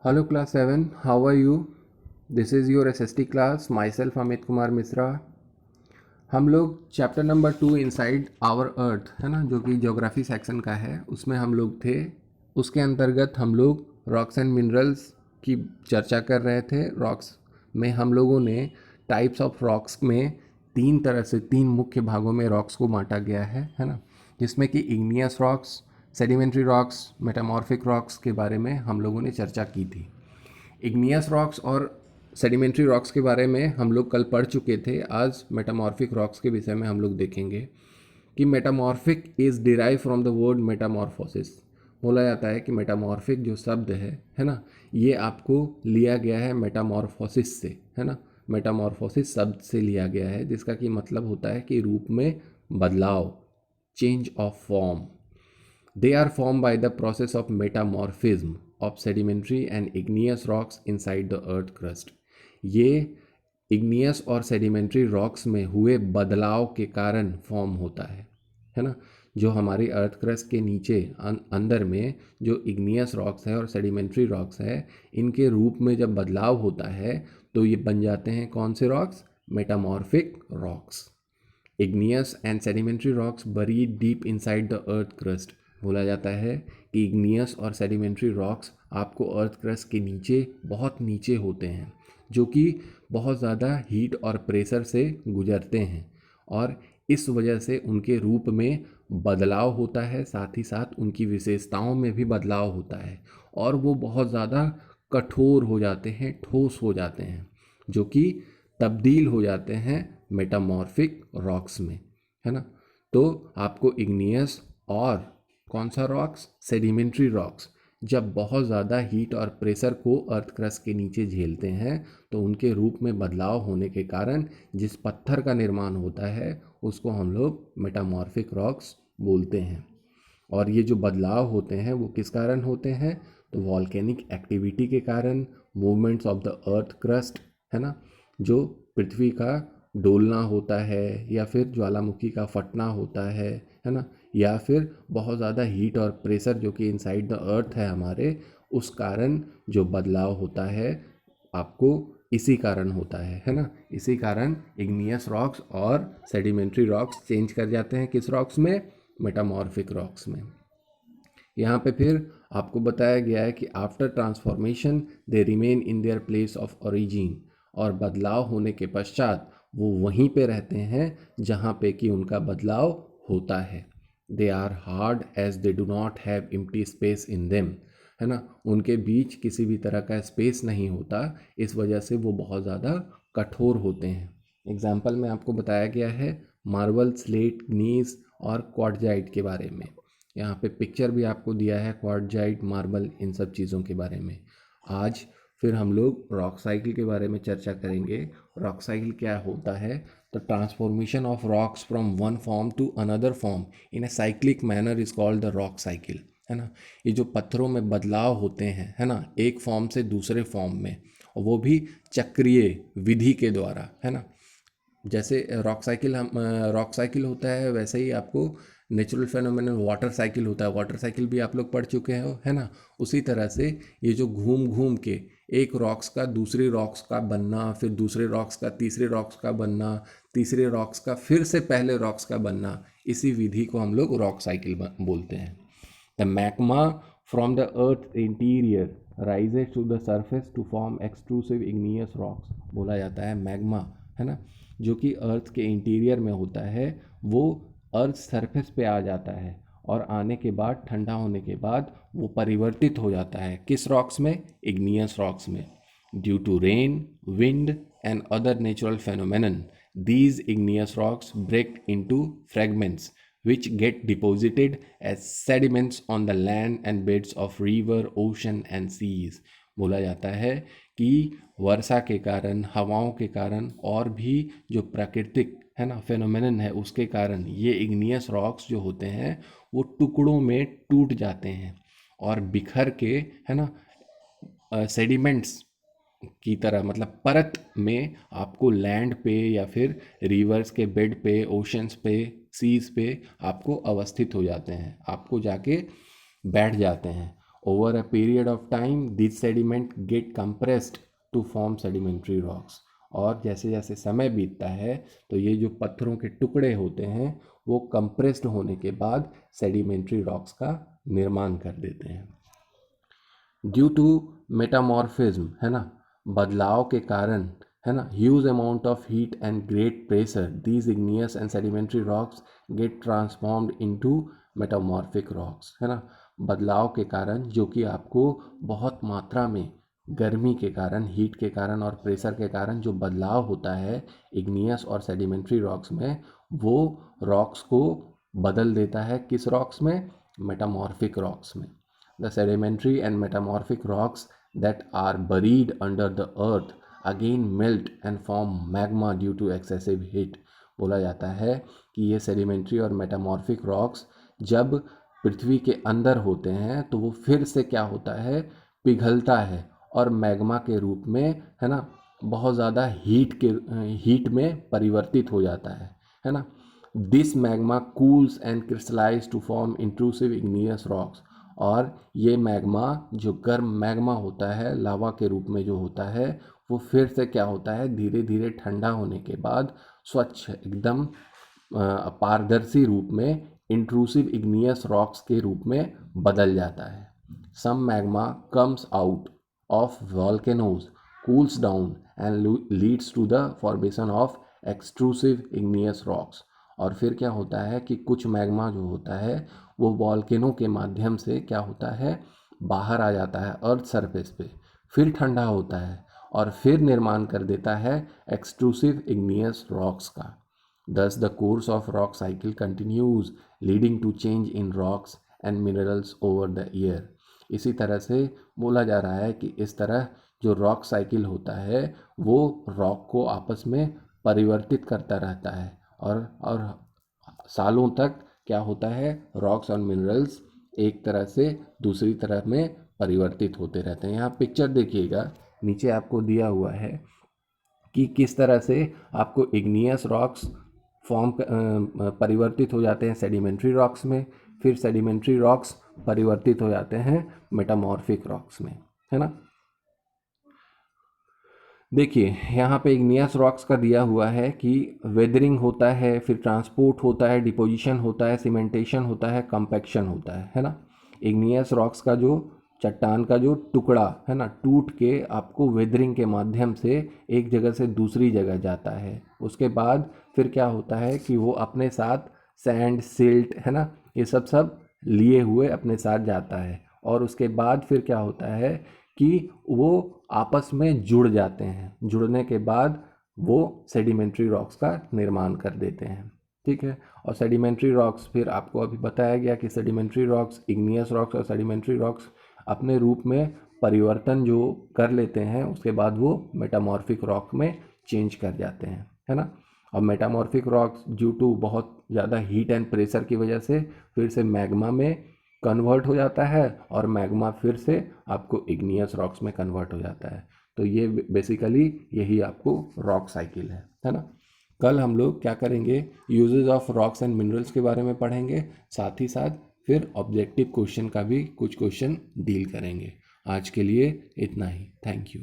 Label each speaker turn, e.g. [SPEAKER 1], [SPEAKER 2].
[SPEAKER 1] Hello class 7, how are you? This is your SST class, myself Amit Kumar Mishra. हम लोग chapter number 2 inside our earth है ना, जो कि ज्योग्राफी सेक्शन का है, उसमें हम लोग थे। उसके अंतर्गत हम लोग रॉक्स एंड मिनरल्स की चर्चा कर रहे थे। रॉक्स में हम लोगों ने टाइप्स ऑफ रॉक्स में तीन मुख्य भागों में रॉक्स को बांटा गया है ना, जिसमें कि igneous rocks, sedimentary rocks, metamorphic rocks के बारे में हम लोगों ने चर्चा की थी। इग्नियस रॉक्स और सेडिमेंट्री रॉक्स के बारे में हम लोग कल पढ़ चुके थे। आज मेटामॉर्फिक रॉक्स के विषय में हम लोग देखेंगे कि metamorphic is derive from the word Metamorphosis. बोला जाता है कि मेटामॉर्फिक जो शब्द है ना, ये आपको लिया गया है मेटामॉर्फोसिस से, है ना। मेटामॉर्फोसिस शब्द से लिया गया है, जिसका कि मतलब होता है कि रूप में बदलाव, change of form. They are formed by the process of metamorphism of sedimentary and igneous rocks inside the earth crust. ये igneous और sedimentary rocks में हुए बदलाव के कारण फॉर्म होता है ना। जो हमारी अर्थ क्रस्ट के नीचे अंदर में जो igneous रॉक्स है और sedimentary रॉक्स है, इनके रूप में जब बदलाव होता है तो ये बन जाते हैं कौन से rocks? Metamorphic rocks. Igneous and sedimentary rocks buried deep inside the earth crust. बोला जाता है कि इग्नियस और सेडिमेंट्री रॉक्स आपको अर्थ क्रस्ट के नीचे, बहुत नीचे होते हैं, जो कि बहुत ज़्यादा हीट और प्रेशर से गुजरते हैं, और इस वजह से उनके रूप में बदलाव होता है, साथ ही साथ उनकी विशेषताओं में भी बदलाव होता है, और वो बहुत ज़्यादा कठोर हो जाते हैं, ठोस हो जाते हैं, जो कि तब्दील हो जाते हैं मेटामॉर्फिक रॉक्स में, है ना। तो आपको इग्नियस और कौन सा रॉक्स? सेडिमेंट्री रॉक्स जब बहुत ज़्यादा हीट और प्रेशर को अर्थ क्रस्ट के नीचे झेलते हैं तो उनके रूप में बदलाव होने के कारण जिस पत्थर का निर्माण होता है उसको हम लोग मेटामॉर्फिक रॉक्स बोलते हैं। और ये जो बदलाव होते हैं वो किस कारण होते हैं? तो वॉल्केनिक एक्टिविटी के कारण, movements of the earth crust, है ना, जो पृथ्वी का डोलना होता है, या फिर ज्वालामुखी का फटना होता है ना, या फिर बहुत ज़्यादा हीट और प्रेशर जो कि इनसाइड द अर्थ है हमारे, उस कारण जो बदलाव होता है आपको इसी कारण होता है ना। इसी कारण इग्नियस रॉक्स और सेडिमेंट्री रॉक्स चेंज कर जाते हैं किस रॉक्स में? मेटामॉर्फिक रॉक्स में। यहाँ पे फिर आपको बताया गया है कि after transformation they remain in their place of origin, और बदलाव होने के पश्चात वो वहीं पे रहते हैं जहाँ पे कि उनका बदलाव होता है। They are hard as they do not have empty space in them, है ना। उनके बीच किसी भी तरह का स्पेस नहीं होता, इस वजह से वो बहुत ज़्यादा कठोर होते हैं। एग्जाम्पल में आपको बताया गया है मार्बल, स्लेट, ग्नीस और क्वार्टजाइट के बारे में। यहाँ पे पिक्चर भी आपको दिया है क्वार्टजाइट, मार्बल, इन सब चीज़ों के बारे में। आज फिर हम लोग रॉक साइकिल के बारे में चर्चा करेंगे। रॉक साइकिल क्या होता है? तो transformation of rocks from one form to another form in a cyclic manner is called the rock cycle, है ना। ये जो पत्थरों में बदलाव होते हैं, है ना, एक फॉर्म से दूसरे फॉर्म में, और वो भी चक्रीय विधि के द्वारा, है ना। जैसे रॉक साइकिल होता है, वैसे ही आपको नेचुरल फेनोमेनन वाटर साइकिल होता है। वाटर साइकिल भी आप लोग पढ़ चुके हो, है ना। उसी तरह से ये जो घूम घूम के एक रॉक्स का दूसरे रॉक्स का बनना, फिर दूसरे रॉक्स का तीसरे रॉक्स का बनना, तीसरे रॉक्स का फिर से पहले रॉक्स का बनना, इसी विधि को हम लोग रॉक साइकिल बोलते हैं। The magma from the earth interior rises to the surface to form extrusive igneous rocks. बोला जाता है मैग्मा, है ना, जो कि अर्थ के इंटीरियर में होता है, वो अर्थ सरफेस पे आ जाता है, और आने के बाद, ठंडा होने के बाद, वो परिवर्तित हो जाता है किस रॉक्स में? इग्नियस रॉक्स में। Due to rain, wind and other natural phenomenon, these igneous rocks break into fragments which get deposited as sediments on the land and beds of river, ocean and seas। बोला जाता है कि वर्षा के कारण, हवाओं के कारण, और भी जो प्राकृतिक, है ना, फेनोमेनन है, उसके कारण ये इग्नियस रॉक्स जो होते हैं वो टुकड़ों में टूट जाते हैं और बिखर के, है ना, सेडिमेंट्स की तरह, मतलब परत में आपको लैंड पे या फिर रिवर्स के बेड पे, ओशंस पे, सीज पे आपको अवस्थित हो जाते हैं, आपको जाके बैठ जाते हैं। Over a period of time, these sediment get compressed to form sedimentary rocks. और जैसे जैसे समय बीतता है तो ये जो पत्थरों के टुकड़े होते हैं वो कंप्रेस्ड होने के बाद सेडिमेंट्री रॉक्स का निर्माण कर देते हैं. ड्यू टू मेटामॉर्फिज्म, है ना, बदलाव के कारण, है ना, huge amount of heat and great pressure, these igneous and sedimentary rocks get transformed into metamorphic rocks, है ना. बदलाव के कारण, जो कि आपको बहुत मात्रा में गर्मी के कारण, हीट के कारण और प्रेशर के कारण जो बदलाव होता है इग्नियस और सेडिमेंट्री रॉक्स में, वो रॉक्स को बदल देता है. किस रॉक्स में? मेटामॉर्फिक रॉक्स में. The sedimentary and metamorphic rocks that are buried under the earth again melt and form magma due to excessive heat. बोला जाता है कि ये सेडिमेंट्री और मेटामॉर्फिक रॉक्स जब पृथ्वी के अंदर होते हैं तो वो फिर से क्या होता है, पिघलता है और मैग्मा के रूप में, है ना, बहुत ज़्यादा हीट में परिवर्तित हो जाता है ना. This magma cools and crystallize to form intrusive igneous rocks. और ये मैग्मा, जो गर्म मैग्मा होता है लावा के रूप में जो होता है, वो फिर से क्या होता है, धीरे धीरे ठंडा होने के बाद स्वच्छ एकदम पारदर्शी रूप में इंट्रूसिव इग्नियस रॉक्स के रूप में बदल जाता है. Some magma comes out of volcanoes, cools down and leads to the formation of extrusive igneous rocks. और फिर क्या होता है कि कुछ मैग्मा जो होता है वो वॉल्केनो के माध्यम से क्या होता है, बाहर आ जाता है अर्थ सरफेस पे, फिर ठंडा होता है और फिर निर्माण कर देता है एक्सट्रूसिव इग्नियस रॉक्स का. Thus the course of rock cycle continues leading to change in rocks and minerals over the year. इसी तरह से बोला जा रहा है कि इस तरह जो रॉक साइकिल होता है वो रॉक को आपस में परिवर्तित करता रहता है और सालों तक क्या होता है, रॉक्स और मिनरल्स एक तरह से दूसरी तरह में परिवर्तित होते रहते हैं. यहाँ पिक्चर देखिएगा, नीचे आपको दिया हुआ है कि किस तरह से आपको इग्नियस रॉक्स परिवर्तित हो जाते हैं सेडिमेंट्री रॉक्स में, फिर सेडिमेंट्री रॉक्स परिवर्तित हो जाते हैं मेटामॉर्फिक रॉक्स में, है ना. देखिए यहाँ पे इग्नियस रॉक्स का दिया हुआ है कि वेदरिंग होता है, फिर ट्रांसपोर्ट होता है, डिपोजिशन होता है, सीमेंटेशन होता है, कंपैक्शन होता है ना. इग्नियस रॉक्स का जो चट्टान का जो टुकड़ा है ना, टूट के आपको वेदरिंग के माध्यम से एक जगह से दूसरी जगह जाता है. उसके बाद फिर क्या होता है कि वो अपने साथ सैंड, सिल्ट, है ना, ये सब लिए हुए अपने साथ जाता है. और उसके बाद फिर क्या होता है कि वो आपस में जुड़ जाते हैं. जुड़ने के बाद वो सेडिमेंट्री रॉक्स का निर्माण कर देते हैं. ठीक है. और सेडिमेंट्री रॉक्स, फिर आपको अभी बताया गया कि सेडिमेंट्री रॉक्स, इग्नियस रॉक्स और सेडिमेंट्री रॉक्स अपने रूप में परिवर्तन जो कर लेते हैं उसके बाद वो मेटामॉर्फिक रॉक में चेंज कर जाते हैं, है ना. और मेटामॉर्फिक रॉक्स ड्यू टू बहुत ज़्यादा हीट एंड प्रेशर की वजह से फिर से मैग्मा में कन्वर्ट हो जाता है और मैग्मा फिर से आपको इग्नियस रॉक्स में कन्वर्ट हो जाता है. तो ये बेसिकली यही आपको रॉक साइकिल है ना. कल हम लोग क्या करेंगे, uses of rocks and minerals के बारे में पढ़ेंगे, साथ ही साथ फिर ऑब्जेक्टिव क्वेश्चन का भी कुछ क्वेश्चन डील करेंगे. आज के लिए इतना ही. Thank you.